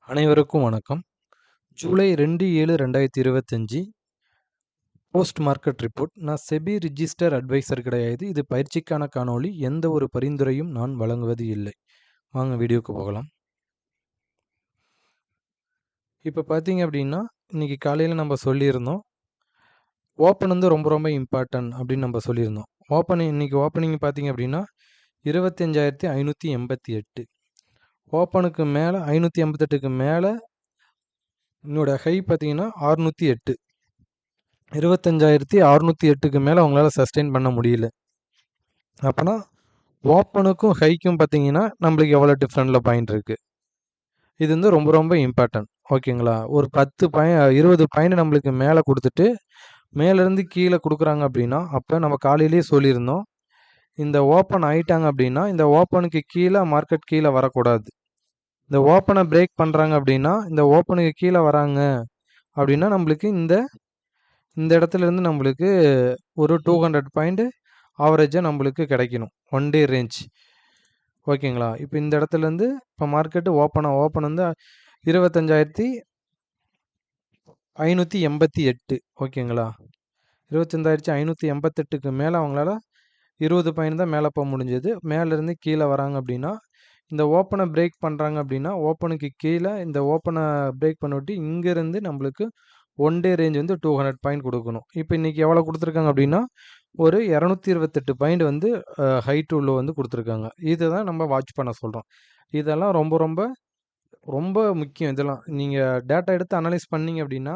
அனைவருக்கும் வணக்கம். July 2/7/2025 post market report. நான் செபி ரிஜிஸ்டர் அட்வைசர் கிடையாது. இது பயிற்சிக்கான காணொளி. எந்த ஒரு பரிந்துரையும் நான் வழங்குவது இல்லை. வாங்க வீடியோக்கு போகலாம். இப்போ பார்த்தீங்க அப்படின்னா, இன்னைக்கு காலையில் நம்ம சொல்லியிருந்தோம். ஓப்பன் வந்து ரொம்ப ரொம்ப இம்பார்ட்டன்ட் அப்படின்னு நம்ம சொல்லியிருந்தோம். இன்னைக்கு ஓப்பனிங் பார்த்தீங்க அப்படின்னா 25,588. ஓப்பனுக்கு மேலே 588க்கு மேலே என்னோட ஹை பார்த்தீங்கன்னா 608. 25,608க்கு மேலே அவங்களால சஸ்டெயின் பண்ண முடியல. அப்போனா ஓப்பனுக்கும் ஹைக்கும் பார்த்தீங்கன்னா நம்மளுக்கு எவ்வளோ டிஃப்ரெண்டில் பாயிண்ட் இருக்குது. இது வந்து ரொம்ப ரொம்ப இம்பார்ட்டன்ட். ஓகேங்களா? ஒரு 20 பாயிண்ட் நம்மளுக்கு மேலே கொடுத்துட்டு மேலேருந்து கீழே கொடுக்குறாங்க அப்படின்னா, அப்போ நம்ம காலையிலேயே சொல்லியிருந்தோம், இந்த ஓப்பன் ஆயிட்டாங்க அப்படின்னா இந்த ஓப்பனுக்கு கீழே மார்க்கெட் கீழே வரக்கூடாது. இந்த ஓப்பனை பிரேக் பண்ணுறாங்க அப்படின்னா, இந்த ஓப்பனுக்கு கீழே வராங்க அப்படின்னா நம்மளுக்கு இந்த இடத்துல இருந்து நம்மளுக்கு ஒரு 200 பாயிண்ட் ஆவரேஜாக நம்மளுக்கு கிடைக்கணும். One day range. ஓகேங்களா? இப்போ இந்த இடத்துலேருந்து இப்போ மார்க்கெட்டு ஓப்பன் வந்து 25,588. ஓகேங்களா? 25,588க்கு மேலே அவங்களால 20 பாயிண்ட் தான் மேலே போக முடிஞ்சது. மேலேருந்து கீழே வராங்க அப்படின்னா, இந்த ஓப்பனை பிரேக் பண்ணுறாங்க அப்படின்னா, ஓப்பனுக்கு கீழே இந்த ஓப்பனை பிரேக் பண்ணிவிட்டு இங்கேருந்து நம்மளுக்கு ஒன் டே ரேஞ்ச் வந்து 200 பாயிண்ட் கொடுக்கணும். இப்போ இன்றைக்கி எவ்வளோ கொடுத்துருக்காங்க அப்படின்னா, ஒரு 228 பாயிண்ட் வந்து ஹை டு லோ வந்து கொடுத்துருக்காங்க. இதை தான் நம்ம வாட்ச் பண்ண சொல்கிறோம். இதெல்லாம் ரொம்ப ரொம்ப ரொம்ப முக்கியம். இதெல்லாம் நீங்கள் டேட்டா எடுத்து அனலைஸ் பண்ணீங்க அப்படின்னா,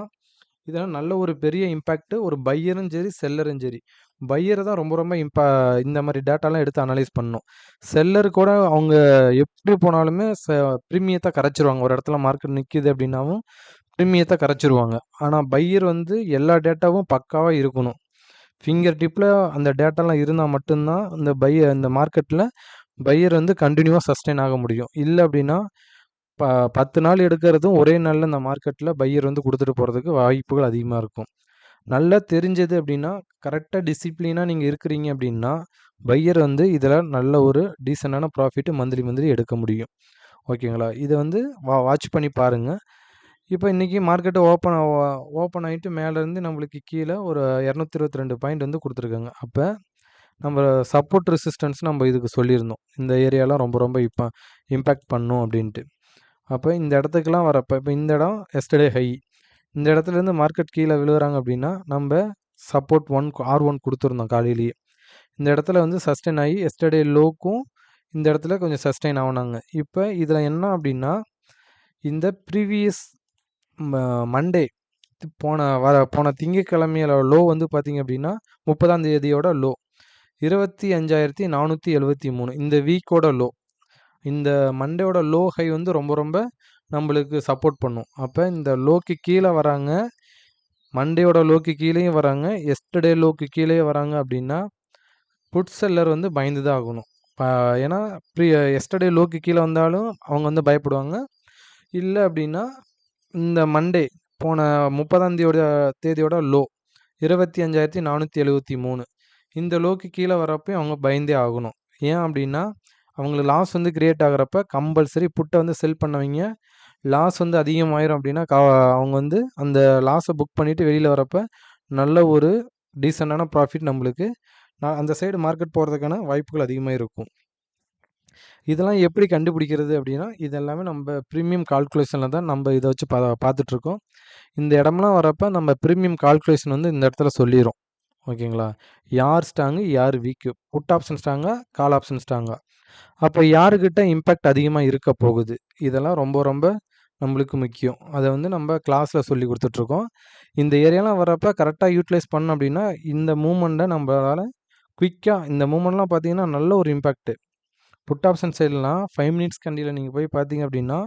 இதெல்லாம் நல்ல ஒரு பெரிய இம்பேக்ட். ஒரு பையரும் சரி செல்லரும் சரி, பையரை தான் ரொம்ப ரொம்ப இந்த மாதிரி டேட்டாலாம் எடுத்து அனலைஸ் பண்ணணும். செல்லர் கூட அவங்க எப்படி போனாலுமே ப்ரீமியத்தை கரைச்சிருவாங்க. ஒரு இடத்துல மார்க்கெட் நிற்கிது அப்படின்னாவும் ப்ரீமியத்தை கரைச்சிருவாங்க. ஆனால் பையர் வந்து எல்லா டேட்டாவும் பக்காவாக இருக்கணும். ஃபிங்கர் டிப்பில் அந்த டேட்டாலாம் இருந்தால் மட்டும்தான் இந்த மார்க்கெட்டில் பையர் வந்து கண்டினியூவாக சஸ்டெயின் ஆக முடியும். இல்லை அப்படின்னா 10 நாள் எடுக்கிறதும் ஒரே நாளில் இந்த மார்க்கெட்டில் பையர் வந்து கொடுத்துட்டு போகிறதுக்கு வாய்ப்புகள் அதிகமாக இருக்கும். நல்லா தெரிஞ்சது அப்படின்னா, கரெக்டாக டிசிப்ளினாக நீங்கள் இருக்கிறீங்க அப்படின்னா, பையர் வந்து இதில் நல்ல ஒரு டீசெண்டான ப்ராஃபிட்டு மந்த்லி எடுக்க முடியும். ஓகேங்களா? இதை வந்து வாட்ச் பண்ணி பாருங்கள். இப்போ இன்றைக்கி மார்க்கெட்டு ஓப்பன் ஆகிட்டு மேலேருந்து நம்மளுக்கு கீழே ஒரு 222 பாயிண்ட் வந்து கொடுத்துருக்காங்க. அப்போ நம்ம சப்போர்ட் ரெசிஸ்டன்ஸ் நம்ம இதுக்கு சொல்லியிருந்தோம். இந்த ஏரியாலாம் ரொம்ப ரொம்ப இம்பேக்ட் பண்ணும் அப்படின்ட்டு. அப்போ இந்த இடத்துக்குலாம் வரப்போ இப்போ இந்த இடம் எஸ்டர்டே ஹை. இந்த இடத்துலேருந்து மார்க்கெட் கீழே விழுகிறாங்க அப்படின்னா நம்ம சப்போர்ட் R1 கொடுத்துருந்தோம் காலையிலேயே. இந்த இடத்துல வந்து சஸ்டெயின் ஆகி எஸ்டர்டே லோக்கும் இந்த இடத்துல கொஞ்சம் சஸ்டெயின் ஆகினாங்க. இப்போ இதில் என்ன அப்படின்னா, இந்த ப்ரீவியஸ் மண்டே போன திங்கட்கிழமையில லோ வந்து பார்த்தீங்க அப்படின்னா 30ஆம் தேதியோட லோ 25,473. இந்த வீக்கோட லோ, இந்த மண்டேயோட லோ ஹை வந்து ரொம்ப ரொம்ப நம்மளுக்கு சப்போர்ட் பண்ணும். அப்போ இந்த லோக்கு கீழே வராங்க, மண்டேயோட லோக்கு கீழேயும் வராங்க, எஸ்டர்டே லோக்கு கீழே வராங்க அப்படின்னா புட் செல்லர் வந்து பயந்து தான் ஆகணும். ஏன்னா எஸ்டர்டே லோக்கு கீழே வந்தாலும் அவங்க வந்து பயப்படுவாங்க. இல்லை அப்படின்னா இந்த மண்டே போன 30ஆம் தேதியோட லோ 25,473. இந்த லோக்கு கீழே வரப்போ அவங்க பயந்தே ஆகணும். ஏன் அப்படின்னா அவங்களுக்கு லாஸ் வந்து கிரியேட் ஆகிறப்ப கம்பல்சரி புட்டை வந்து செல் பண்ணவங்க லாஸ் வந்து அதிகமாயிரும் அப்படின்னா அவங்க வந்து அந்த லாஸை புக் பண்ணிவிட்டு வெளியில் வரப்போ நல்ல ஒரு டீசெண்டான ப்ராஃபிட் நம்மளுக்கு அந்த சைடு மார்க்கெட் போகிறதுக்கான வாய்ப்புகள் அதிகமாக இருக்கும். இதெல்லாம் எப்படி கண்டுபிடிக்கிறது அப்படின்னா, இது எல்லாமே நம்ம ப்ரீமியம் கால்குலேஷனில் தான் நம்ம இதை வச்சு பார்த்துட்ருக்கோம். இந்த இடம்லாம் வரப்போ நம்ம ப்ரீமியம் கால்குலேஷன் வந்து இந்த இடத்துல சொல்லிடும். ஓகேங்களா? யார் ஸ்ட்ராங்கு யார் வீக்கு, புட் ஆப்ஷன் ஸ்ட்ராங்கா கால் ஆப்ஷன் ஸ்ட்ராங்கா, அப்போ யாருக்கிட்ட இம்பேக்ட் அதிகமாக இருக்க போகுது, இதெல்லாம் ரொம்ப ரொம்ப நம்மளுக்கு முக்கியம். அதை வந்து நம்ம கிளாஸில் சொல்லி கொடுத்துட்ருக்கோம். இந்த ஏரியாலாம் வரப்போ கரெக்டாக யூட்டிலைஸ் பண்ணோம் அப்படின்னா இந்த மூமெண்ட்டை நம்மளால் குயிக்காக இந்த மூமெண்ட்லாம் பார்த்தீங்கன்னா நல்ல ஒரு இம்பேக்ட்டு. புட் ஆப்ஷன் சைட்லாம் 5 மினிட்ஸ் கண்டியில் நீங்கள் போய் பார்த்தீங்க அப்படின்னா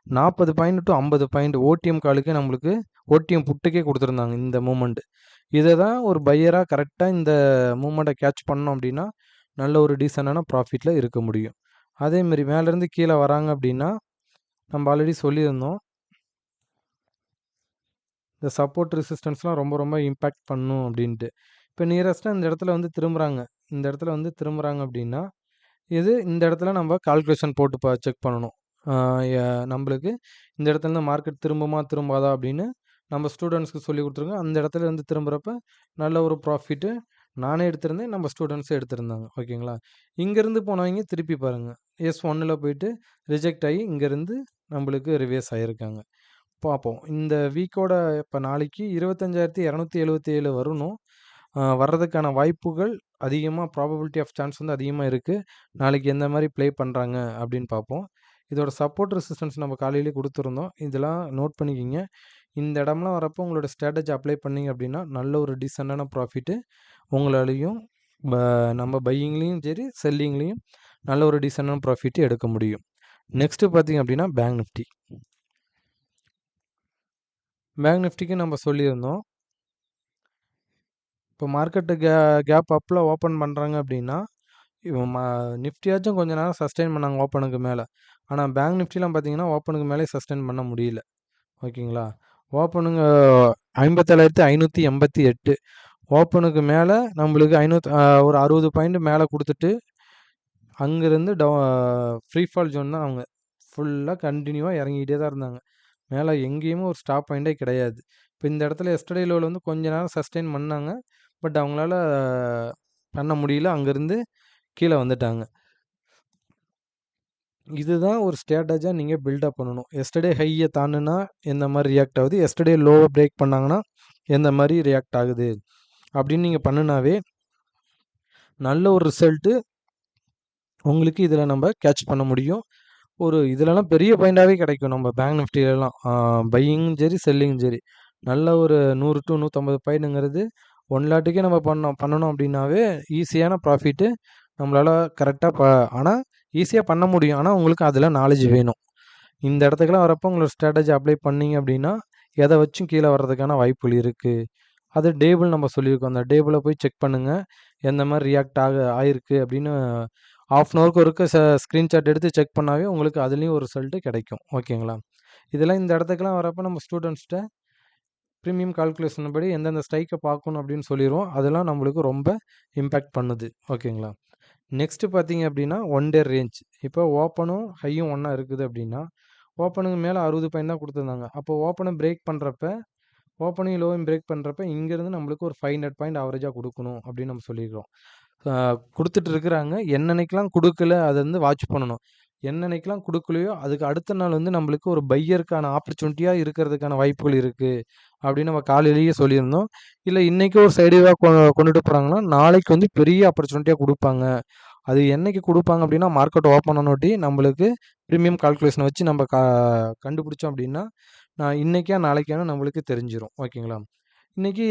40 பாயிண்ட் டு 50 பாயிண்ட் ஓடிஎம் காலுக்கே நம்மளுக்கு ஓடிஎம் புட்டுக்கே கொடுத்துருந்தாங்க இந்த மூமெண்ட்டு. இதை தான் ஒரு பையராக கரெக்டாக இந்த மூமெண்ட்டை கேட்ச் பண்ணோம் அப்படின்னா நல்ல ஒரு டீசெண்டான ப்ராஃபிட்டில் இருக்க முடியும். அதேமாரி மேலேருந்து கீழே வராங்க அப்படின்னா நம்ம ஆல்ரெடி சொல்லியிருந்தோம், இந்த சப்போர்ட் ரெசிஸ்டன்ஸ்லாம் ரொம்ப ரொம்ப இம்பேக்ட் பண்ணும் அப்படின்ட்டு. இப்போ நியரஸ்ட்டாக இந்த இடத்துல வந்து திரும்புகிறாங்க அப்படின்னா இது இந்த இடத்துல நம்ம கால்குலேஷன் போட்டு செக் பண்ணணும். நம்மளுக்கு இந்த இடத்துலேருந்து மார்க்கெட் திரும்புமா திரும்பாதா அப்படின்னு நம்ம ஸ்டூடெண்ட்ஸ்க்கு சொல்லி கொடுத்துருங்க. அந்த இடத்துல இருந்து திரும்புகிறப்ப நல்ல ஒரு ப்ராஃபிட்டு நானே எடுத்திருந்தேன், நம்ம ஸ்டூடெண்ட்ஸும் எடுத்திருந்தாங்க. ஓகேங்களா? இங்கேருந்து போனவங்க திருப்பி பாருங்கள், S1ல் போயிட்டு ரிஜெக்ட் ஆகி இங்கேருந்து நம்மளுக்கு ரிவேஸ் ஆகியிருக்காங்க. பார்ப்போம். இந்த வீக்கோட இப்போ நாளைக்கு 25,277 வரணும். வர்றதுக்கான வாய்ப்புகள் அதிகமாக, ப்ராபபிலிட்டி ஆஃப் சான்ஸ் வந்து அதிகமாக இருக்குது. நாளைக்கு எந்த மாதிரி ப்ளே பண்ணுறாங்க அப்படின்னு பார்ப்போம். இதோட சப்போர்ட் ரெசிஸ்டன்ஸ் நம்ம காலையிலேயே கொடுத்துருந்தோம். இதெல்லாம் நோட் பண்ணிக்கிங்க. இந்த இடம்லாம் வரப்போ உங்களோட ஸ்ட்ராட்டஜி அப்ளை பண்ணிங்க அப்படின்னா நல்ல ஒரு டீசெண்டான ப்ராஃபிட்டு உங்களாலையும் நம்ம பையிங்லேயும் சரி செல்லிங்லேயும் நல்ல ஒரு டீசெண்டான ப்ராஃபிட்டு எடுக்க முடியும். நெக்ஸ்ட்டு பார்த்திங்க அப்படின்னா பேங்க் நிஃப்டி. பேங்க் நிஃப்டிக்கு நம்ம சொல்லியிருந்தோம், இப்போ மார்க்கெட்டு கேப் அப்பில் ஓப்பன் பண்ணுறாங்க அப்படின்னா இவன் நிஃப்டியாச்சும் கொஞ்ச நேரம் சஸ்டெயின் பண்ணாங்க ஓப்பனுக்கு மேலே. ஆனால் பேங்க் நிஃப்டிலாம் பார்த்தீங்கன்னா ஓப்பனுக்கு மேலே சஸ்டெயின் பண்ண முடியல. ஓகேங்களா? ஓப்பனுங்க 57,588 ஓப்பனுக்கு மேலே நம்மளுக்கு ஒரு 60 பாயிண்ட் மேலே கொடுத்துட்டு அங்கேருந்து ஃப்ரீ ஃபால் ஜோன் தான். அவங்க ஃபுல்லாக கண்டினியூவாக இறங்கிக்கிட்டே தான் இருந்தாங்க. மேலே எங்கேயுமே ஒரு ஸ்டாப் பாயிண்ட்டே கிடையாது. இப்போ இந்த இடத்துல எஸ்டர்டே லோவில் வந்து கொஞ்ச நேரம் சஸ்டெயின் பண்ணாங்க. பட் அவங்களால பண்ண முடியல. அங்கேருந்து கீழே வந்துட்டாங்க. இதுதான் ஒரு ஸ்ட்ராட்டஜியாக நீங்கள் பில்டப் பண்ணணும். எஸ்டர்டே ஹையை தாண்டுனா எந்த மாதிரி ரியாக்ட் ஆகுது, எஸ்டர்டே லோவை பிரேக் பண்ணாங்கன்னா எந்த மாதிரி ரியாக்ட் ஆகுது அப்படின்னு நீங்கள் பண்ணினாவே நல்ல ஒரு ரிசல்ட்டு உங்களுக்கு இதில் நம்ம கேட்ச் பண்ண முடியும். ஒரு இதிலலாம் பெரிய பாயிண்டாகவே கிடைக்கும். நம்ம பேங்க் நிஃப்டிலலாம் பையிங்கும் சரி செல்லிங்கும் சரி நல்ல ஒரு 100 to 150 பாயிண்ட்டுங்கிறது 1 லாட்டுக்கே நம்ம பண்ணணும் அப்படின்னாவே ஈஸியான ப்ராஃபிட்டு நம்மளால் கரெக்டாக ஆனால் ஈஸியாக பண்ண முடியும். ஆனால் உங்களுக்கு அதில் நாலேஜ் வேணும். இந்த இடத்துக்குலாம் வரப்போ உங்களோட ஸ்ட்ராட்டஜி அப்ளை பண்ணிங்க அப்படின்னா எதை வச்சும் கீழே வர்றதுக்கான வாய்ப்புகள் இருக்குது. அது டேபிள் நம்ம சொல்லியிருக்கோம். அந்த டேபிளை போய் செக் பண்ணுங்கள், எந்த மாதிரி ரியாக்ட் ஆகிருக்கு அப்படின்னு. ½ அன் ஹவருக்கு ஒருக்க ஸ்க்ரீன்ஷாட் எடுத்து செக் பண்ணாவே உங்களுக்கு அதுலேயும் ஒரு ரிசல்ட்டு கிடைக்கும். ஓகேங்களா? இதெல்லாம் இந்த இடத்துக்குலாம் வரப்போ நம்ம ஸ்டூடெண்ட்ஸ்கிட்ட ப்ரீமியம் கால்குலேஷன் படி எந்தெந்த ஸ்ட்ரைக்கை பார்க்கணும் அப்படின்னு சொல்லிடுவோம். அதெல்லாம் நம்மளுக்கு ரொம்ப இம்பேக்ட் பண்ணுது. ஓகேங்களா? நெக்ஸ்ட்டு பார்த்தீங்க அப்படின்னா ஒன் டே ரேஞ்ச். இப்போ ஓப்பனும் ஹையும் ஒன்றா இருக்குது அப்படின்னா ஓப்பனுக்கு மேலே 60 பாயிண்ட் தான் கொடுத்துருந்தாங்க. அப்போ ஓப்பனை பிரேக் பண்ணுறப்ப ஓப்பனையும் லோவையும் பிரேக் பண்ணுறப்ப இங்கேருந்து நம்மளுக்கு ஒரு 500 பாயிண்ட் ஆவரேஜாக கொடுக்கணும் அப்படின்னு நம்ம சொல்லியிருக்கிறோம். கொடுத்துட்டு இருக்கிறாங்க. என்னன்னைக்கெலாம் கொடுக்கல அதை வந்து வாட்ச் பண்ணணும். என்னன்னைக்கெலாம் கொடுக்கலையோ அதுக்கு அடுத்த நாள் வந்து நம்மளுக்கு ஒரு பையருக்கான ஆப்பர்ச்சுனிட்டியாக இருக்கிறதுக்கான வாய்ப்புகள் இருக்குது அப்படின்னு நம்ம காலையிலேயே சொல்லியிருந்தோம். இல்லை இன்றைக்கி ஒரு சைடுவாக கொண்டுட்டு போகிறாங்கன்னா நாளைக்கு வந்து பெரிய ஆப்பர்ச்சுனிட்டியாக கொடுப்பாங்க. அது என்னைக்கு கொடுப்பாங்க அப்படின்னா மார்க்கெட் ஓப்பன் ஆனோட்டி நம்மளுக்கு ப்ரீமியம் கால்குலேஷனை வச்சு நம்ம கண்டுபிடிச்சோம் அப்படின்னா நான் இன்றைக்கா நாளைக்கான நம்மளுக்கு தெரிஞ்சிடும். ஓகேங்களா? இன்றைக்கி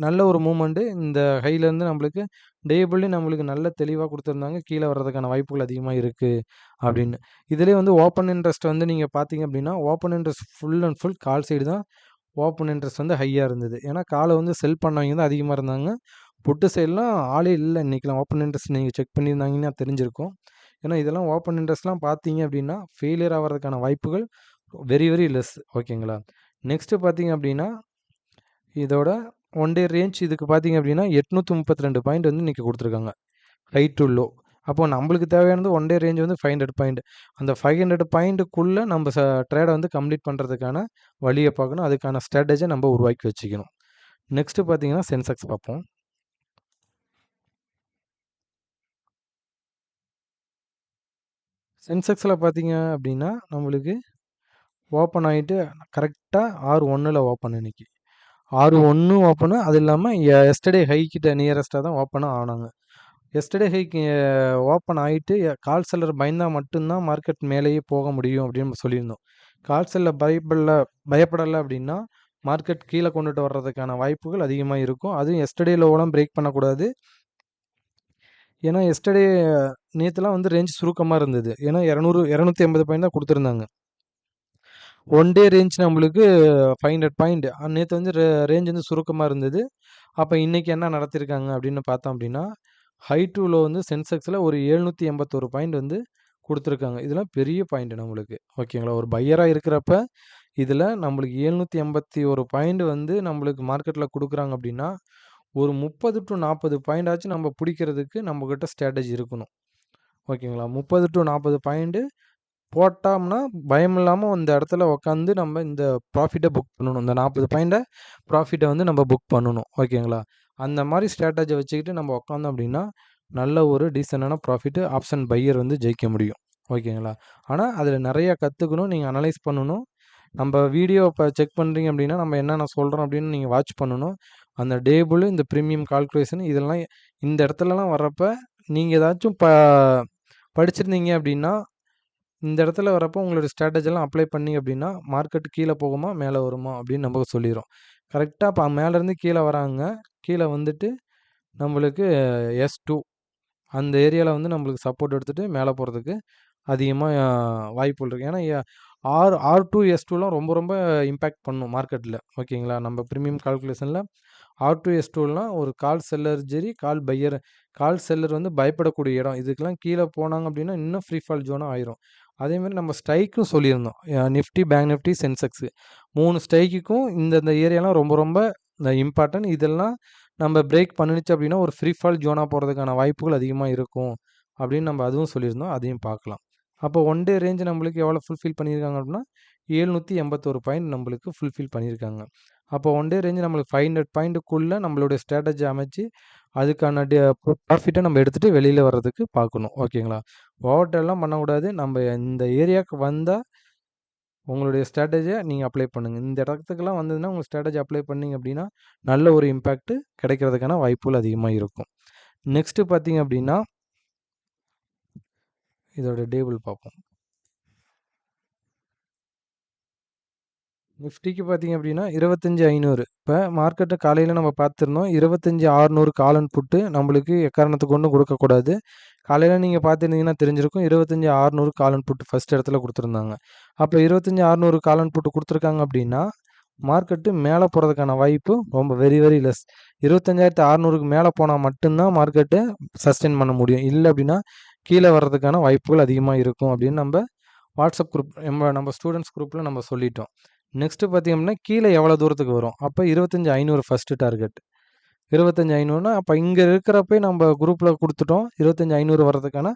நல்ல ஒரு மூமெண்ட்டு இந்த ஹைலேருந்து நம்மளுக்கு டேபிள்லேயும் நம்மளுக்கு நல்ல தெளிவாக கொடுத்துருந்தாங்க. கீழே வர்றதுக்கான வாய்ப்புகள் அதிகமாக இருக்குது அப்படின்னு. இதிலே வந்து ஓப்பன் இன்ட்ரெஸ்ட் வந்து நீங்கள் பார்த்தீங்க அப்படின்னா open interest full and full call side தான். ஓப்பன் இன்ட்ரெஸ்ட் வந்து ஹையாக இருந்தது. ஏன்னா காலை வந்து செல் பண்ணவங்க தான் அதிகமாக இருந்தாங்க. புட்டு சைட்லாம் ஆளே இல்லை இன்றைக்கெலாம். ஓப்பன் இன்ட்ரெஸ்ட் நீங்கள் செக் பண்ணியிருந்தாங்கன்னா தெரிஞ்சிருக்கும். ஏன்னா இதெல்லாம் ஓப்பன் இன்ட்ரெஸ்ட்லாம் பார்த்தீங்க அப்படின்னா ஃபெயிலியர் ஆகிறதுக்கான வாய்ப்புகள் வெரி வெரி லெஸ். ஓகேங்களா? நெக்ஸ்ட்டு பார்த்தீங்க அப்படின்னா இதோட ஒன் டே ரேஞ்ச் இதுக்கு பார்த்தீங்க அப்படின்னா 832 பாயிண்ட் வந்து இன்றைக்கி கொடுத்துருக்காங்க ஹை டு லோ. அப்போ நம்மளுக்கு தேவையானது ஒன் டே ரேஞ்ச் வந்து 500 பாயிண்ட். அந்த 500 பாயிண்ட்டுக்குள்ளே நம்ம ட்ரேடை வந்து கம்ப்ளீட் பண்ணுறதுக்கான வழியை பார்க்கணும். அதுக்கான ஸ்ட்ராட்டஜியை நம்ம உருவாக்கி வச்சுக்கணும். நெக்ஸ்ட்டு பார்த்தீங்கன்னா சென்செக்ஸ் பார்ப்போம். சென்செக்ஸில் பார்த்தீங்க அப்படின்னா நம்மளுக்கு ஓப்பன் ஆகிட்டு கரெக்டாக 6/1 ஓப்பன் இன்னைக்கு 6/1 ஓப்பனு. அது இல்லாமல் எஸ்டர்டே ஹைக்கிட்ட நியரஸ்ட்டாக தான் ஓப்பனும் ஆனாங்க. எஸ்டர்டே ஹைக்கு ஓப்பன் ஆகிட்டு கால் செல்லர் பயந்தால் மட்டும்தான் மார்க்கெட் மேலேயே போக முடியும் அப்படின்னு நம்ம சொல்லியிருந்தோம். கால் செல்லர் பயப்படலை அப்படின்னா மார்க்கெட் கீழே கொண்டுட்டு வர்றதுக்கான வாய்ப்புகள் அதிகமாக இருக்கும். அதுவும் எஸ்டர்டே லோவெல்லாம் பிரேக் பண்ணக்கூடாது. ஏன்னா எஸ்டர்டே நேற்றுலாம் வந்து ரேஞ்ச் சுருக்கமாக இருந்தது. ஏன்னா 280 பாயிண்ட் தான் கொடுத்துருந்தாங்க. ஒன் டே ரேஞ்ச் நம்மளுக்கு 500 பாயிண்ட். நேற்று வந்து ரேஞ்ச் வந்து சுருக்கமாக இருந்தது. அப்போ இன்றைக்கி என்ன நடத்திருக்காங்க அப்படின்னு பார்த்தோம் அப்படின்னா ஹை டு லோ வந்து சென்செக்ஸில் ஒரு 781 பாயிண்ட் வந்து கொடுத்துருக்காங்க. இதெல்லாம் பெரிய பாயிண்ட் நம்மளுக்கு. ஓகேங்களா? ஒரு பையராக இருக்கிறப்ப இதில் நம்மளுக்கு 781 பாயிண்ட் வந்து நம்மளுக்கு மார்க்கெட்டில் கொடுக்குறாங்க அப்படின்னா ஒரு 30 to 40 பாயிண்டாச்சும் நம்ம பிடிக்கிறதுக்கு நம்மக்கிட்ட ஸ்ட்ராட்டஜி இருக்கணும். ஓகேங்களா? 30 to 40 பாயிண்ட்டு போட்டோம்னா பயம் இல்லாமல் இந்த இடத்துல உட்காந்து நம்ம இந்த ப்ராஃபிட்டை புக் பண்ணணும். இந்த 40 பாயிண்ட்டை ப்ராஃபிட்டை வந்து நம்ம புக் பண்ணணும். ஓகேங்களா? அந்த மாதிரி ஸ்ட்ராட்டஜி வச்சுக்கிட்டு நம்ம உட்காந்தோம் அப்படின்னா நல்ல ஒரு டீசெண்டான ப்ராஃபிட்டு ஆப்ஷன் பையர் வந்து ஜெயிக்க முடியும். ஓகேங்களா? ஆனால் அதில் நிறையா கற்றுக்கணும். நீங்கள் அனலைஸ் பண்ணணும். நம்ம வீடியோ இப்போ செக் பண்ணுறீங்க அப்படின்னா நம்ம என்னென்ன சொல்கிறோம் அப்படின்னு நீங்கள் வாட்ச் பண்ணணும். அந்த டேபிள், இந்த ப்ரீமியம் கால்குலேஷன் இதெல்லாம் இந்த இடத்துலலாம் வர்றப்ப நீங்கள் ஏதாச்சும் படிச்சிருந்தீங்க அப்படின்னா இந்த இடத்துல வரப்போ உங்களோட ஸ்ட்ராட்டஜிலாம் அப்ளை பண்ணீங்க அப்படின்னா மார்க்கெட் கீழே போகுமா மேலே வருமா அப்படின்னு நமக்கு சொல்லிடும். கரெக்டாக இப்போ மேலேருந்து கீழே வராங்க. கீழே வந்துட்டு நம்மளுக்கு S2 அந்த ஏரியாவில் வந்து நம்மளுக்கு சப்போர்ட் எடுத்துகிட்டு மேலே போகிறதுக்கு அதிகமாக வாய்ப்புகள் இருக்குது. ஏன்னா R2 S2லாம் ரொம்ப ரொம்ப இம்பேக்ட் பண்ணும் மார்க்கெட்டில். ஓகேங்களா? நம்ம ப்ரீமியம் கால்குலேஷனில் R2 S2லாம் ஒரு கால் செல்லர் சரி கால் பையர். கால் செல்லர் வந்து பயப்படக்கூடிய இடம். இதுக்கெல்லாம் கீழே போனாங்க அப்படின்னா இன்னும் ஃப்ரீ ஃபால் ஜோனாக ஆயிரும். அதேமாதிரி நம்ம ஸ்ட்ரைக்கும் சொல்லியிருந்தோம். நிஃப்டி, பேங்க் நிஃப்டி, சென்செக்ஸு 3 ஸ்ட்ரைக்குக்கும் இந்த ஏரியாலாம் ரொம்ப ரொம்ப இம்பார்ட்டன்ட். இதெல்லாம் நம்ம பிரேக் பண்ணுச்சு அப்படின்னா ஒரு ஃப்ரீ ஃபால் ஜோனாக போகிறதுக்கான வாய்ப்புகள் அதிகமாக இருக்கும் அப்படின்னு நம்ம அதுவும் சொல்லியிருந்தோம். அதையும் பார்க்கலாம். அப்போ ஒன் டே ரேஞ்ச் நம்மளுக்கு எவ்வளோ ஃபுல்ஃபில் பண்ணியிருக்காங்க அப்படின்னா 781 பாயிண்ட் நம்மளுக்கு ஃபுல்ஃபில் பண்ணியிருக்காங்க. அப்போ ஒன் டே ரேஞ்ச் நம்மளுக்கு 500 பாயிண்ட்டுக்குள்ளே நம்மளுடைய ஸ்ட்ராட்டஜி அமைச்சு அதுக்கான ப்ராஃபிட்டை நம்ம எடுத்துகிட்டு வெளியில் வர்றதுக்கு பார்க்கணும். ஓகேங்களா? ஓவர்டெல்லாம் பண்ணக்கூடாது. நம்ம இந்த ஏரியாவுக்கு வந்தால் உங்களுடைய ஸ்ட்ராட்டஜியை நீங்கள் அப்ளை பண்ணுங்கள். இந்த இடத்துக்குலாம் வந்ததுன்னா உங்கள் ஸ்ட்ராட்டஜி அப்ளை பண்ணிங்க அப்படின்னா நல்ல ஒரு இம்பேக்ட்டு கிடைக்கிறதுக்கான வாய்ப்புகள் அதிகமாக இருக்கும். நெக்ஸ்ட்டு பார்த்தீங்க அப்படின்னா இதோட டேபிள் பார்ப்போம். நிஃப்டிக்கு பார்த்தீங்க அப்படின்னா 25,500 இப்போ மார்க்கெட்டை காலையில் நம்ம பார்த்துருந்தோம். 25,600 கால் அண்ட் புட்டு நம்மளுக்கு எக்காரணத்துக்கு கொண்டும் கொடுக்கக்கூடாது. காலையில் நீங்கள் பார்த்துருந்தீங்கன்னா தெரிஞ்சிருக்கும். 25,600 கால் அண்ட் புட்டு ஃபஸ்ட் இடத்துல கொடுத்துருந்தாங்க. அப்போ 25,600 கால் அண்ட் புட்டு கொடுத்துருக்காங்க அப்படின்னா மார்க்கெட்டு மேலே போகிறதுக்கான வாய்ப்பு ரொம்ப வெரி வெரி லெஸ். 25,600க்கு மேலே போனால் மட்டும்தான் மார்க்கெட்டு சஸ்டெயின் பண்ண முடியும். இல்லை அப்படின்னா கீழே வர்றதுக்கான வாய்ப்புகள் அதிகமாக இருக்கும் அப்படின்னு நம்ம வாட்ஸ்அப் குரூப் நம்ம ஸ்டூடெண்ட்ஸ் குரூப்பில் நம்ம சொல்லிட்டோம். நெக்ஸ்ட்டு பார்த்தீங்க அப்படின்னா கீழே எவ்வளோ தூரத்துக்கு வரும். அப்போ 25,500 ஃபஸ்ட்டு டார்கெட். 25,500னா அப்போ இங்கே இருக்கிறப்பே நம்ம குரூப்பில் கொடுத்துட்டோம். 25,500 வர்றதுக்கான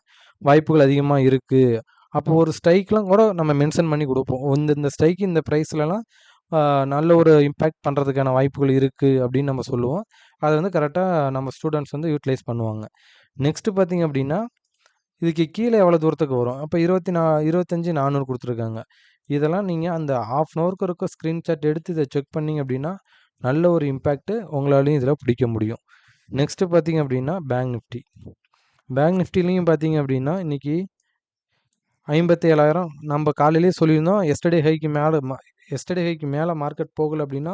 வாய்ப்புகள் அதிகமாக இருக்குது. அப்போ ஒரு ஸ்ட்ரைக்லாம் கூட நம்ம மென்ஷன் பண்ணி கொடுப்போம். இந்த ஸ்ட்ரைக்கு இந்த ப்ரைஸ்லலாம் நல்ல ஒரு இம்பேக்ட் பண்ணுறதுக்கான வாய்ப்புகள் இருக்குது அப்படின்னு நம்ம சொல்லுவோம். அதை வந்து கரெக்டாக நம்ம ஸ்டூடெண்ட்ஸ் வந்து யூட்டிலைஸ் பண்ணுவாங்க. நெக்ஸ்ட்டு பார்த்தீங்க அப்படின்னா இதுக்கு கீழே எவ்வளோ தூரத்துக்கு வரும். அப்போ 25,400 கொடுத்துருக்காங்க. இதெல்லாம் நீங்கள் அந்த ஹாஃப் அன் ஹவருக்கு இருக்க ஸ்க்ரீன்ஷாட் எடுத்து இதை செக் பண்ணிங்க அப்படின்னா நல்ல ஒரு இம்பேக்ட்டு உங்களாலையும் இதில் பிடிக்க முடியும். நெக்ஸ்ட்டு பார்த்தீங்க அப்படின்னா பேங்க் நிஃப்டி. பேங்க் நிஃப்டிலையும் பார்த்தீங்க அப்படின்னா இன்றைக்கி 57,000 நம்ம காலையிலேயே சொல்லியிருந்தோம். எஸ்டர்டே ஹைக்கு மேலே மார்க்கெட் போகலை அப்படின்னா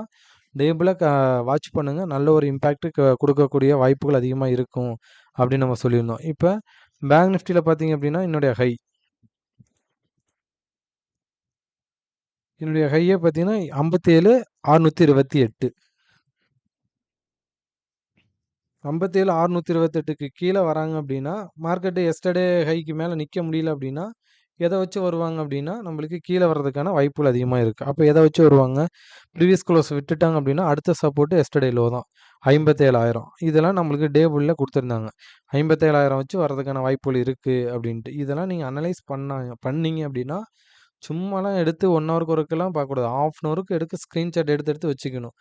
டேபிளாக வாட்ச் பண்ணுங்கள். நல்ல ஒரு இம்பேக்ட்டு கொடுக்கக்கூடிய வாய்ப்புகள் அதிகமாக இருக்கும் அப்படின்னு நம்ம சொல்லியிருந்தோம். இப்போ பேங்க் நிஃப்டியில் பார்த்தீங்க அப்படின்னா என்னுடைய ஹையே பார்த்தீங்கன்னா 57,628. 57,628க்கு கீழே வராங்க அப்படின்னா மார்க்கெட்டு எஸ்டர்டே ஹைக்கு மேலே நிற்க முடியல அப்படின்னா எதை வச்சு வருவாங்க அப்படின்னா நம்மளுக்கு கீழே வர்றதுக்கான வாய்ப்புகள் அதிகமாக இருக்குது. அப்போ எதை வச்சு வருவாங்க, ப்ரீவியஸ் க்ளோஸ் விட்டுட்டாங்க அப்படின்னா அடுத்த சப்போர்ட்டு எஸ்டர்டே லோ தான் 57,000. இதெல்லாம் நம்மளுக்கு டேபிளில் கொடுத்துருந்தாங்க. 57,000 வச்சு வர்றதுக்கான வாய்ப்புகள் இருக்குது அப்படின்ட்டு. இதெல்லாம் நீங்கள் அனலைஸ் பண்ணீங்க அப்படின்னா சும்மாலாம் எடுத்து 1 ஹவருக்கு ஒருக்கெல்லாம் பார்க்கக்கூடாது. ஹாஃப் அன் ஹவருக்கு எடுத்து ஸ்க்ரீன்ஷாட் எடுத்து எடுத்து வச்சுக்கணும்.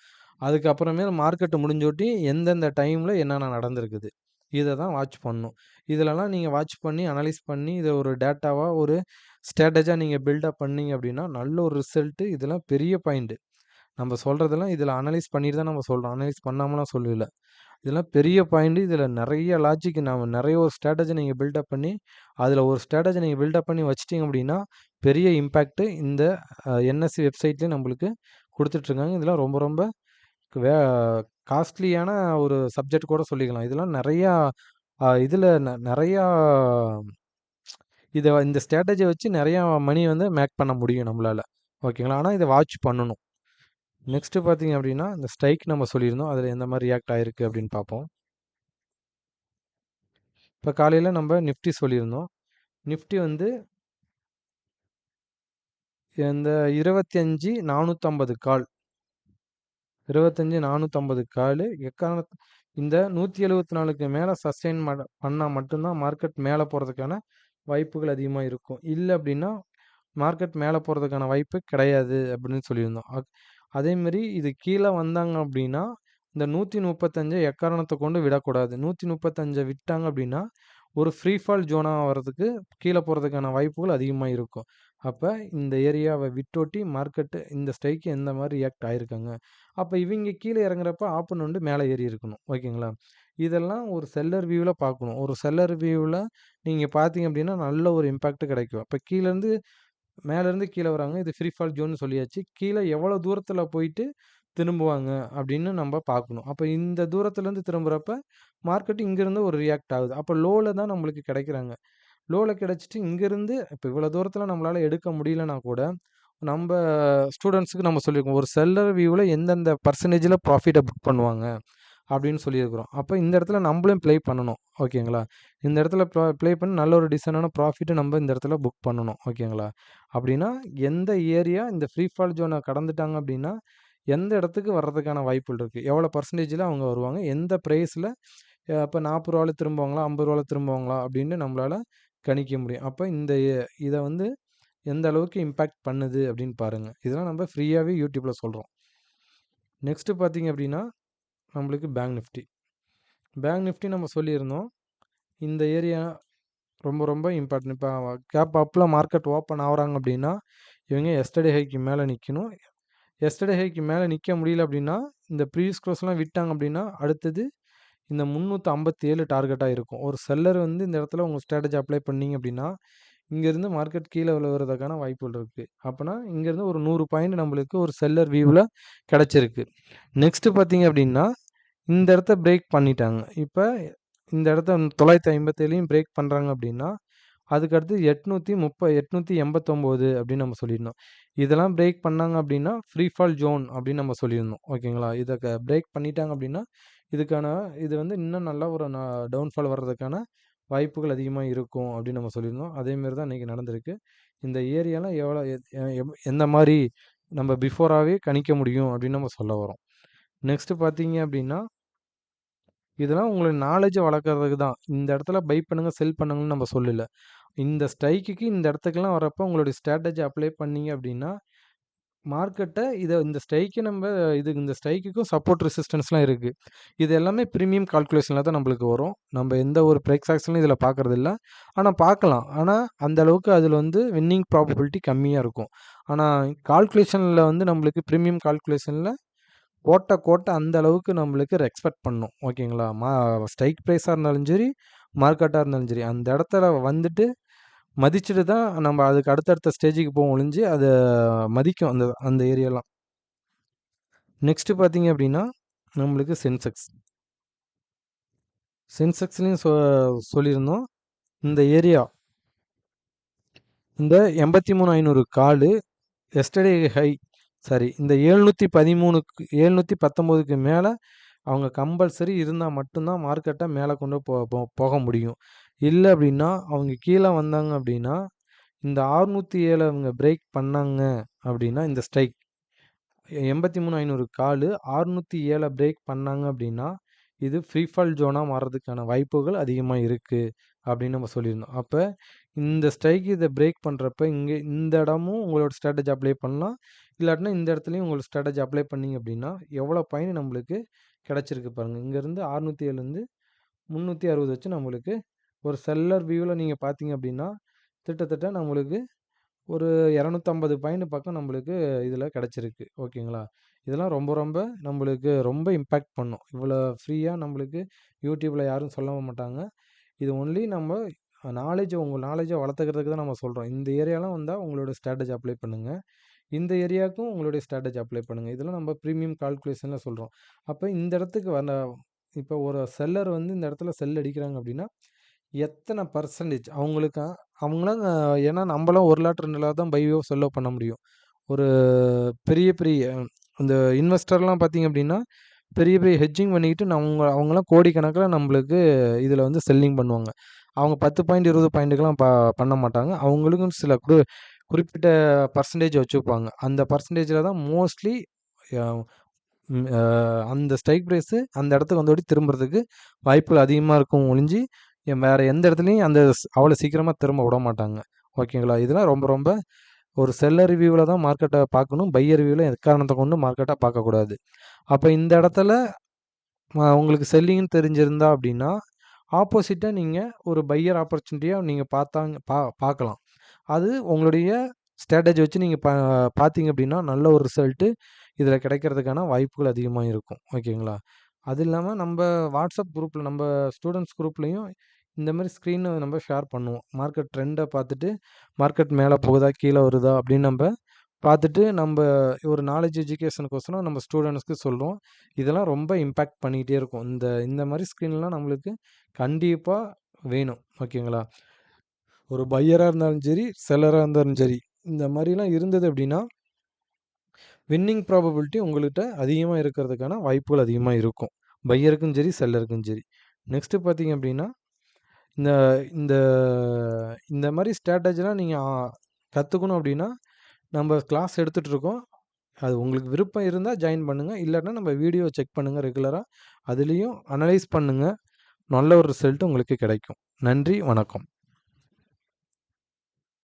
அதுக்கப்புறமேல் மார்க்கெட்டு முடிஞ்சோட்டி எந்தெந்த டைமில் என்னென்ன நடந்திருக்குது. இதை தான் வாட்ச் பண்ணணும். இதிலலாம் நீங்கள் வாட்ச் பண்ணி அனலைஸ் பண்ணி இதை ஒரு டேட்டாவாக ஒரு ஸ்ட்ராட்டஜியாக நீங்கள் பில்டப் பண்ணீங்க அப்படின்னா நல்ல ஒரு ரிசல்ட்டு. இதெல்லாம் பெரிய பாயிண்ட்டு. நம்ம சொல்கிறதெல்லாம் இதில் அனலைஸ் பண்ணிட்டு தான் நம்ம சொல்கிறோம். அனலைஸ் பண்ணாமலாம் சொல்லல. இதெல்லாம் பெரிய பாயிண்ட்டு. இதில் நிறைய லாஜிக் நம்ம நிறைய ஒரு ஸ்ட்ராட்டஜி நீங்கள் பில்டப் பண்ணி அதில் ஒரு ஸ்ட்ராட்டஜி நீங்கள் பில்டப் பண்ணி வச்சிட்டிங்க அப்படின்னா பெரிய இம்பேக்ட்டு இந்த என்எஸ்சி வெப்சைட்லேயும் நம்மளுக்கு கொடுத்துட்ருக்காங்க. இதெல்லாம் ரொம்ப ரொம்ப வே காஸ்ட்லியான ஒரு சப்ஜெக்ட் கூட சொல்லிக்கலாம். இதெல்லாம் நிறையா இதில் நிறையா இந்த ஸ்ட்ராட்டஜியை வச்சு நிறையா மணி வந்து மேக் பண்ண முடியும் நம்மளால். ஓகேங்களா? ஆனால் இதை வாட்ச் பண்ணணும். நெக்ஸ்ட்டு பார்த்தீங்க அப்படின்னா இந்த ஸ்ட்ரைக் நம்ம சொல்லியிருந்தோம். அதில் எந்த மாதிரி ரியாக்ட் ஆகிருக்கு அப்படின்னு பார்ப்போம். இப்போ காலையில் நம்ம நிஃப்டி சொல்லியிருந்தோம். நிஃப்டி வந்து இந்த 25,450 கால் 25,450 கால் இந்த 174க்கு மேலே சஸ்டெயின் பண்ணால் மட்டும்தான் மார்க்கெட் மேலே போகிறதுக்கான வாய்ப்புகள் அதிகமாக இருக்கும். இல்லை அப்படின்னா மார்க்கெட் மேலே போகிறதுக்கான வாய்ப்பு கிடையாது அப்படின்னு சொல்லியிருந்தோம். அதேமாரி இது கீழே வந்தாங்க அப்படின்னா இந்த 135 எக்காரணத்தை கொண்டு விடக்கூடாது. 135 விட்டாங்க அப்படின்னா ஒரு ஃப்ரீ ஃபால் ஜோனாக வர்றதுக்கு கீழே போகிறதுக்கான வாய்ப்புகள் அதிகமாக இருக்கும். அப்போ இந்த ஏரியாவை விட்டோட்டி மார்க்கெட்டு இந்த ஸ்ட்ரைக்கு எந்த மாதிரி ரியாக்ட் ஆகிருக்காங்க. அப்போ இவங்க கீழே இறங்குறப்ப ஆப்போனன்ட் மேலே ஏறி இருக்கணும். ஓகேங்களா? இதெல்லாம் ஒரு செல்லர் வியூவில் பார்க்கணும். ஒரு செல்லர் வியூவில் நீங்கள் பார்த்தீங்க அப்படின்னா நல்ல ஒரு இம்பேக்ட் கிடைக்கும். அப்போ கீழேருந்து மேலேருந்து கீழே வராங்க. இது ஃப்ரீ ஃபால் ஜோன்னு சொல்லியாச்சு. கீழே எவ்வளோ தூரத்தில் போயிட்டு திரும்புவாங்க அப்படின்னு நம்ம பார்க்கணும். அப்போ இந்த தூரத்துலேருந்து திரும்புகிறப்ப மார்க்கெட் இங்கேருந்து ஒரு ரியாக்ட் ஆகுது. அப்போ லோவில் தான் நம்மளுக்கு கிடைக்கிறாங்க. லோவில் கிடச்சிட்டு இங்கேருந்து இப்போ இவ்வளோ தூரத்தில் நம்மளால் எடுக்க முடியலனா கூட நம்ம ஸ்டூடெண்ட்ஸுக்கு நம்ம சொல்லியிருக்கோம். ஒரு செல்லர் வியூவில் எந்தெந்த பர்சன்டேஜில் ப்ராஃபிட்டை புக் பண்ணுவாங்க அப்படின்னு சொல்லியிருக்கிறோம். அப்போ இந்த இடத்துல நம்மளும் ப்ளே பண்ணணும். ஓகேங்களா? இந்த இடத்துல ப்ளே பண்ணி நல்ல ஒரு டிசைனான ப்ராஃபிட்டை நம்ம இந்த இடத்துல புக் பண்ணணும். ஓகேங்களா? அப்படின்னா எந்த ஏரியா இந்த ஃப்ரீ ஃபால் ஜோனை கடந்துட்டாங்க அப்படின்னா எந்த இடத்துக்கு வர்றதுக்கான வாய்ப்புகள் இருக்குது, எவ்வளோ பர்சன்டேஜில் அவங்க வருவாங்க, எந்த ப்ரைஸில் இப்போ 40 ரூபால திரும்புவாங்களா, 50 ரூபால திரும்புவாங்களா அப்படின்னு நம்மளால் கணிக்க முடியும். அப்போ இதை வந்து எந்த அளவுக்கு இம்பேக்ட் பண்ணுது அப்படின்னு பாருங்கள். இதெல்லாம் நம்ம ஃப்ரீயாகவே யூடியூப்பில் சொல்கிறோம். நெக்ஸ்ட்டு பார்த்தீங்க அப்படின்னா நம்மளுக்கு பேங்க் நிஃப்டி. பேங்க் நிஃப்டி நம்ம சொல்லியிருந்தோம். இந்த ஏரியா ரொம்ப ரொம்ப இம்பார்ட்டன்ட். இப்போ கேப் அப்பில் மார்க்கெட் ஓப்பன் ஆகுறாங்க அப்படின்னா இவங்க எஸ்டர்டே ஹைக்கு மேலே நிற்கணும். எஸ்டர்டே ஹைக்கு மேலே நிற்க முடியல அப்படின்னா இந்த ப்ரீவியஸ் க்ளோஸ்லாம் விட்டாங்க அப்படின்னா அடுத்தது இந்த 357 டார்கெட்டாக இருக்கும். ஒரு செல்லர் வந்து இந்த இடத்துல உங்கள் ஸ்ட்ராட்டஜி அப்ளை பண்ணீங்க அப்படின்னா இங்கேருந்து மார்க்கெட் கீழே விழுவதற்கான வாய்ப்புகள் இருக்குது. அப்போனா இங்கேருந்து ஒரு 100 பாயிண்ட் நம்மளுக்கு ஒரு செல்லர் வியூவில் கிடச்சிருக்கு. நெக்ஸ்ட்டு பார்த்தீங்க அப்படின்னா இந்த இடத்த பிரேக் பண்ணிட்டாங்க. இப்போ இந்த இடத்த 957 பிரேக் பண்ணுறாங்க அப்படின்னா அதுக்கடுத்து 889 அப்படின்னு நம்ம சொல்லியிருந்தோம். இதெல்லாம் பிரேக் பண்ணாங்க அப்படின்னா ஃப்ரீ ஃபால் ஜோன் அப்படின்னு நம்ம சொல்லியிருந்தோம். ஓகேங்களா? இதை பிரேக் பண்ணிட்டாங்க அப்படின்னா இது வந்து இன்னும் நல்லா ஒரு டவுன்ஃபால் வர்றதுக்கான வாய்ப்புகள் அதிகமாக இருக்கும் அப்படின்னு நம்ம சொல்லியிருந்தோம். அதேமாரி தான் இன்றைக்கி நடந்திருக்கு. இந்த ஏரியாலாம் எவ்வளோ எந்த மாதிரி நம்ம பிஃபோராகவே கணிக்க முடியும் அப்படின்னு நம்ம சொல்ல வரோம். நெக்ஸ்ட்டு பார்த்தீங்க அப்படின்னா இதெல்லாம் உங்களோட நாலேஜை வளர்க்குறதுக்கு தான். இந்த இடத்துல பை பண்ணுங்க, செல் பண்ணுங்கன்னு நம்ம சொல்லல. இந்த ஸ்ட்ரைக்குக்கு இந்த இடத்துக்குலாம் வரப்போ உங்களுடைய ஸ்ட்ராட்டஜி அப்ளை பண்ணீங்க அப்படின்னா மார்க்கெட்டை இந்த ஸ்ட்ரைக்கு இந்த ஸ்ட்ரைக்குக்கும் சப்போர்ட் ரெசிஸ்டன்ஸ்லாம் இருக்குது. இது எல்லாமே ப்ரீமியம் கால்குலேஷனில் தான் நம்மளுக்கு வரும். நம்ம எந்த ஒரு ப்ரைஸ் ஆக்ஷன்லையும் இதில் பார்க்குறது இல்லை. ஆனால் பார்க்கலாம். ஆனால் அந்த அளவுக்கு அதில் வந்து வின்னிங் ப்ராபபிலிட்டி கம்மியாக இருக்கும். ஆனால் கால்குலேஷனில் வந்து நம்மளுக்கு ப்ரீமியம் கால்குலேஷனில் கோட்டை அந்த அளவுக்கு நம்மளுக்கு எக்ஸ்பெக்ட் பண்ணணும். ஓகேங்களா? ஸ்ட்ரைக் ப்ரைஸாக இருந்தாலும் சரி, மார்க்கெட்டாக இருந்தாலும் சரி, அந்த இடத்துல வந்துட்டு மதிச்சுட்டு தான் நம்ம அதுக்கு அடுத்தடுத்த ஸ்டேஜுக்கு போவோம் ஒழிஞ்சு அதை மதிக்கும் அந்த அந்த ஏரியாலாம். நெக்ஸ்ட்டு பார்த்தீங்க அப்படின்னா நம்மளுக்கு சென்செக்ஸ்லேயும் சொல்லியிருந்தோம். இந்த ஏரியா இந்த 83,500 காலு எஸ்டர்டே ஹை இந்த 713க்கு 719க்கு மேலே அவங்க கம்பல்சரி இருந்தால் மட்டும்தான் மார்க்கெட்டை மேலே கொண்டு போக முடியும். இல்லை அப்படின்னா அவங்க கீழே வந்தாங்க அப்படின்னா இந்த 607 அவங்க பிரேக் பண்ணாங்க அப்படின்னா இந்த ஸ்ட்ரைக் 83,500 காலு 607 பிரேக் பண்ணாங்க அப்படின்னா இது ஃப்ரீ ஃபால் ஜோனாக மாறதுக்கான வாய்ப்புகள் அதிகமாக இருக்குது அப்படின்னு நம்ம சொல்லியிருந்தோம். அப்போ இந்த ஸ்ட்ரைக் இதை பிரேக் பண்ணுறப்ப இங்கே இந்த இடமும் உங்களோட ஸ்ட்ராட்டஜி அப்ளை பண்ணலாம். இல்லாட்டினா இந்த இடத்துலையும் உங்களோட ஸ்ட்ராட்டஜி அப்ளை பண்ணிங்க அப்படின்னா எவ்வளோ பயன் நம்மளுக்கு கிடச்சிருக்கு பாருங்கள். இங்கேருந்து 607லேருந்து 360 வச்சு நம்மளுக்கு ஒரு செல்லர் வியூவில் நீங்கள் பார்த்தீங்க அப்படின்னா கிட்டத்தட்ட நம்மளுக்கு ஒரு 250 பாயிண்ட் பக்கம் நம்மளுக்கு இதில் கிடச்சிருக்கு. ஓகேங்களா? இதெல்லாம் ரொம்ப ரொம்ப நம்மளுக்கு ரொம்ப இம்பேக்ட் பண்ணும். இவ்வளோ ஃப்ரீயாக நம்மளுக்கு யூடியூப்பில் யாரும் சொல்ல மாட்டாங்க. இது ஒன்லி நம்ம உங்கள் நாலேஜை வளர்த்துக்கிறதுக்கு தான் நம்ம சொல்கிறோம். இந்த ஏரியாலாம் வந்தால் உங்களோட ஸ்ட்ராட்டஜி அப்ளை பண்ணுங்கள். இந்த ஏரியாவுக்கும் உங்களுடைய ஸ்ட்ராட்டஜி அப்ளை பண்ணுங்கள். இதெல்லாம் நம்ம ப்ரீமியம் கால்குலேஷனில் சொல்கிறோம். அப்போ இந்த இடத்துக்கு இப்போ ஒரு செல்லர் வந்து இந்த இடத்துல செல் அடிக்கிறாங்க அப்படின்னா எத்தனை பர்சன்டேஜ் அவங்களாம் ஏன்னா நம்மளாம் 1 லாட் 2 லாட் தான் பையோ செல்லோ பண்ண முடியும். ஒரு பெரிய பெரிய இந்த இன்வெஸ்டர்லாம் பார்த்தீங்க அப்படின்னா பெரிய பெரிய ஹெட்ஜிங் பண்ணிக்கிட்டு அவங்களாம் கோடிக்கணக்கில் நம்மளுக்கு இதில் வந்து செல்லிங் பண்ணுவாங்க. அவங்க 10 பாயிண்ட் 20 பாயிண்ட்டுக்கெலாம் பண்ண மாட்டாங்க. அவங்களுக்கும் சில குறிப்பிட்ட பர்சன்டேஜ் வச்சுருப்பாங்க. அந்த பர்சன்டேஜில் தான் மோஸ்ட்லி அந்த ஸ்ட்ரைக் ப்ரைஸு அந்த இடத்துக்கு வந்தோடி திரும்புறதுக்கு வாய்ப்புகள் அதிகமாக இருக்கும் ஒழிஞ்சு வேறு எந்த இடத்துலையும் அவ்வளோ சீக்கிரமாக திரும்ப விட மாட்டாங்க. ஓகேங்களா? இதெல்லாம் ரொம்ப ரொம்ப ஒரு செல்லர் ரிவ்யூவில் தான் மார்க்கெட்டை பார்க்கணும். பையர் ரிவ்யூவில் எக்காரணத்தை கொண்டு மார்க்கெட்டை பார்க்கக்கூடாது. அப்போ இந்த இடத்துல உங்களுக்கு செல்லிங்னு தெரிஞ்சிருந்தா அப்படின்னா, ஆப்போசிட்டா நீங்கள் ஒரு பையர் ஆப்பர்ச்சுனிட்டியாக நீங்கள் பார்க்கலாம். அது உங்களுடைய ஸ்ட்ராட்டஜி வச்சு நீங்கள் பார்த்தீங்க அப்படின்னா, நல்ல ஒரு ரிசல்ட்டு இதில் கிடைக்கிறதுக்கான வாய்ப்புகள் அதிகமாக இருக்கும். ஓகேங்களா? அது இல்லாமல் நம்ம வாட்ஸ்அப் குரூப்பில் நம்ம ஸ்டூடெண்ட்ஸ் குரூப்லேயும் இந்த மாதிரி ஸ்க்ரீனை நம்ம ஷேர் பண்ணுவோம். மார்க்கெட் ட்ரெண்டை பார்த்துட்டு மார்க்கெட் மேலே போகுதா கீழே வருதா அப்படின்னு நம்ம பார்த்துட்டு நம்ம ஒரு நாலேஜ் எஜுகேஷனுக்கோசரம் நம்ம ஸ்டூடெண்ட்ஸ்க்கு சொல்கிறோம். இதெல்லாம் ரொம்ப இம்பேக்ட் பண்ணிக்கிட்டே இருக்கும். இந்த இந்த மாதிரி ஸ்க்ரீன்லாம் நம்மளுக்கு கண்டிப்பாக வேணும். ஓகேங்களா? ஒரு பையராக இருந்தாலும் சரி, செல்லராக இருந்தாலும் சரி, இந்த மாதிரிலாம் இருந்தது அப்படின்னா வின்னிங் ப்ராபபிலிட்டி உங்கள்கிட்ட அதிகமாக இருக்கிறதுக்கான வாய்ப்புகள் அதிகமாக இருக்கும். பையருக்கும் சரி, செல்லருக்கும் சரி. நெக்ஸ்ட்டு பார்த்தீங்க அப்படின்னா, இந்த இந்த இந்த மாதிரி ஸ்ட்ராட்டஜிலாம் நீங்கள் கற்றுக்கணும் அப்படின்னா, நம்ம கிளாஸ் எடுத்துகிட்ருக்கோம். அது உங்களுக்கு விருப்பம் இருந்தால் ஜாயின் பண்ணுங்கள். இல்லாட்டினா நம்ம வீடியோ செக் பண்ணுங்கள் ரெகுலரா. அதுலேயும் அனலைஸ் பண்ணுங்கள். நல்ல ஒரு ரிசல்ட் உங்களுக்கு கிடைக்கும். நன்றி, வணக்கம்.